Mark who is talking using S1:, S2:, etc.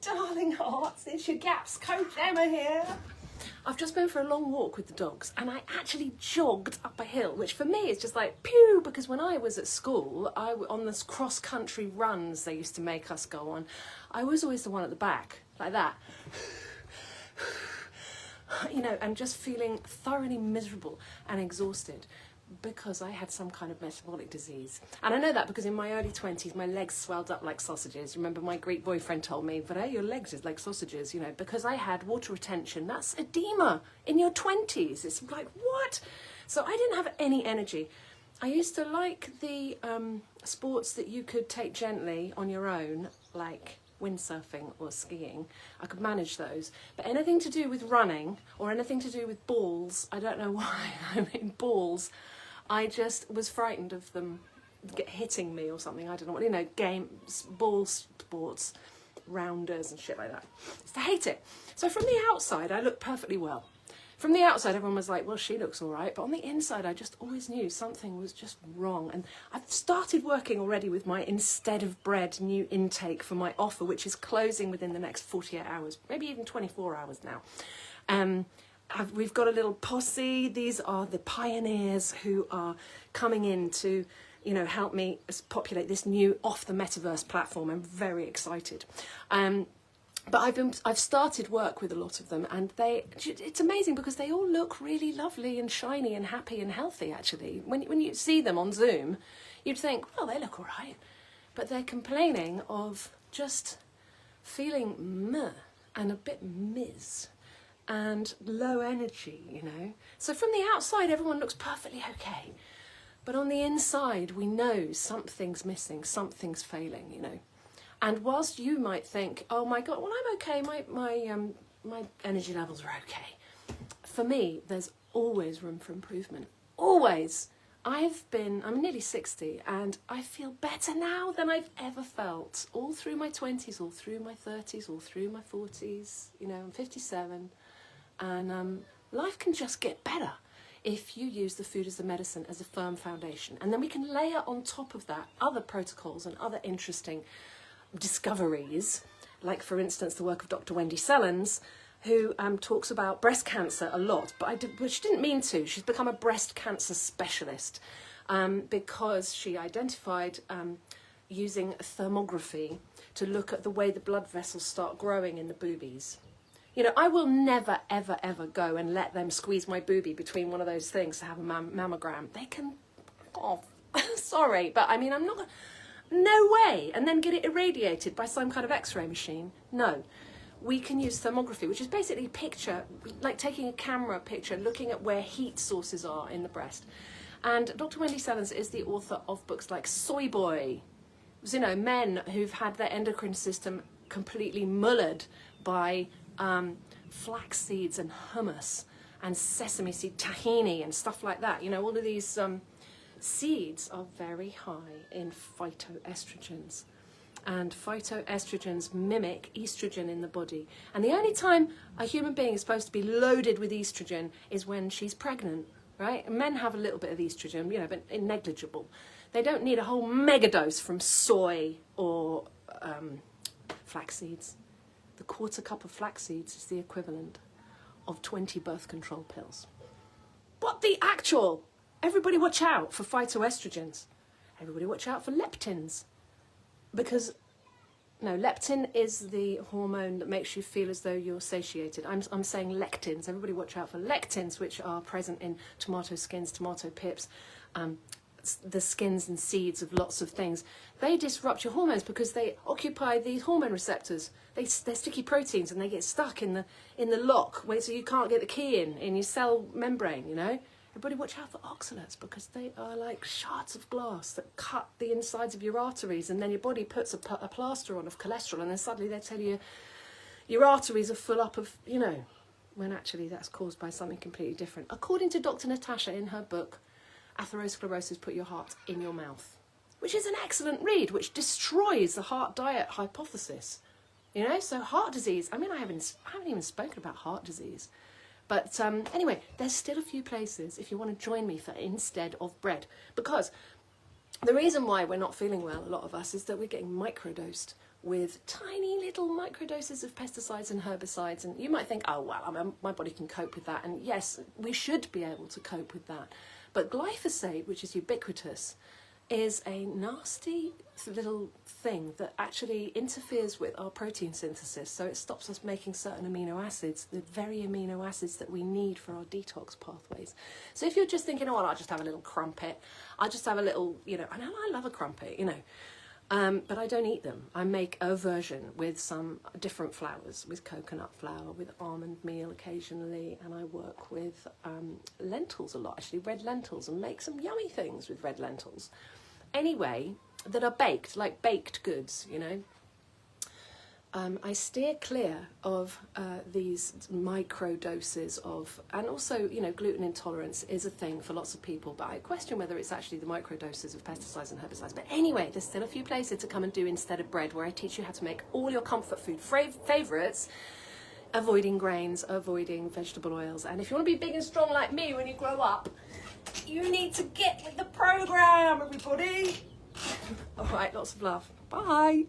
S1: darling hearts, it's your GAPS coach Emma here. I've just been for a long walk with the dogs and I actually jogged up a hill, which for me is just like pew, because when I was at school, on this cross-country runs they used to make us go on, I was always the one at the back, like that. You know, and just feeling thoroughly miserable and exhausted because I had some kind of metabolic disease. And I know that because in my early 20s, my legs swelled up like sausages. Remember my Greek boyfriend told me, but your legs is like sausages, you know, because I had water retention. That's edema in your 20s. It's like, what? So I didn't have any energy. I used to like the sports that you could take gently on your own, like windsurfing or skiing. I could manage those. But anything to do with running or anything to do with balls, I don't know why, I mean balls, I just was frightened of them hitting me or something. I don't know what, you know, games, ball sports, rounders and shit like that. I hate it. So from the outside, I look perfectly well. From the outside, everyone was like, well, she looks all right. But on the inside, I just always knew something was just wrong. And I've started working already with my instead of bread new intake for my offer, which is closing within the next 48 hours, maybe even 24 hours now. We've got a little posse. These are the pioneers who are coming in to, you know, help me populate this new off the metaverse platform. I'm very excited. But I've started work with a lot of them, and it's amazing because they all look really lovely and shiny and happy and healthy, actually. When you see them on Zoom, you'd think, well, they look all right. But they're complaining of just feeling meh and a bit ms and low energy, you know. So from the outside, everyone looks perfectly okay. But on the inside, we know something's missing, something's failing, you know. And whilst you might think, oh my God, well, I'm okay, my energy levels are okay. For me, there's always room for improvement, always. I'm nearly 60 and I feel better now than I've ever felt, all through my 20s, all through my 30s, all through my 40s, you know, I'm 57. And life can just get better if you use the food as a medicine as a firm foundation. And then we can layer on top of that other protocols and other interesting discoveries, like for instance the work of Dr. Wendy Sellens, who talks about breast cancer a lot, but she didn't mean to. She's become a breast cancer specialist because she identified using thermography to look at the way the blood vessels start growing in the boobies. You know, I will never, ever, ever go and let them squeeze my boobie between one of those things to have a mammogram. They can, oh, sorry, but I mean, I'm not, no way, and then get it irradiated by some kind of x-ray machine. No, we can use thermography, which is basically picture, like taking a camera picture, looking at where heat sources are in the breast. And Dr. Wendy Sellens is the author of books like Soy Boy, you know, men who've had their endocrine system completely mullered by flax seeds and hummus and sesame seed tahini and stuff like that. You know, all of these seeds are very high in phytoestrogens, and phytoestrogens mimic estrogen in the body. And the only time a human being is supposed to be loaded with estrogen is when she's pregnant, right? And men have a little bit of estrogen, you know, but negligible. They don't need a whole megadose from soy or flax seeds. The quarter cup of flax seeds is the equivalent of 20 birth control pills. What the actual? Everybody watch out for phytoestrogens. Everybody watch out for leptins. Because, no, leptin is the hormone that makes you feel as though you're satiated. I'm saying lectins. Everybody watch out for lectins, which are present in tomato skins, tomato pips, the skins and seeds of lots of things. They disrupt your hormones because they occupy these hormone receptors. They're sticky proteins and they get stuck in the lock, so you can't get the key in your cell membrane, you know. Everybody watch out for oxalates because they are like shards of glass that cut the insides of your arteries, and then your body puts a plaster on of cholesterol, and then suddenly they tell you your arteries are full up of, you know, when actually that's caused by something completely different. According to Dr. Natasha in her book, Atherosclerosis, Put Your Heart in Your Mouth, which is an excellent read, which destroys the heart diet hypothesis. You know, so heart disease, I mean, I haven't even spoken about heart disease. But anyway, there's still a few places if you want to join me for instead of bread. Because the reason why we're not feeling well, a lot of us, is that we're getting microdosed with tiny little microdoses of pesticides and herbicides. And you might think, oh, well, my body can cope with that. And yes, we should be able to cope with that. But glyphosate, which is ubiquitous, is a nasty little thing that actually interferes with our protein synthesis. So it stops us making certain amino acids, the very amino acids that we need for our detox pathways. So if you're just thinking, oh, well, I'll just have a little crumpet, I'll just have a little, you know, and I love a crumpet, you know, but I don't eat them. I make a version with some different flours, with coconut flour, with almond meal occasionally, and I work with lentils a lot, actually, red lentils, and make some yummy things with red lentils. Anyway, that are baked, like baked goods, you know. I steer clear of these micro doses of, and also, you know, gluten intolerance is a thing for lots of people, but I question whether it's actually the micro doses of pesticides and herbicides. But anyway, there's still a few places to come and do instead of bread, where I teach you how to make all your comfort food favourites, avoiding grains, avoiding vegetable oils. And if you want to be big and strong like me when you grow up, you need to get with the program, everybody. All right, lots of love. Bye.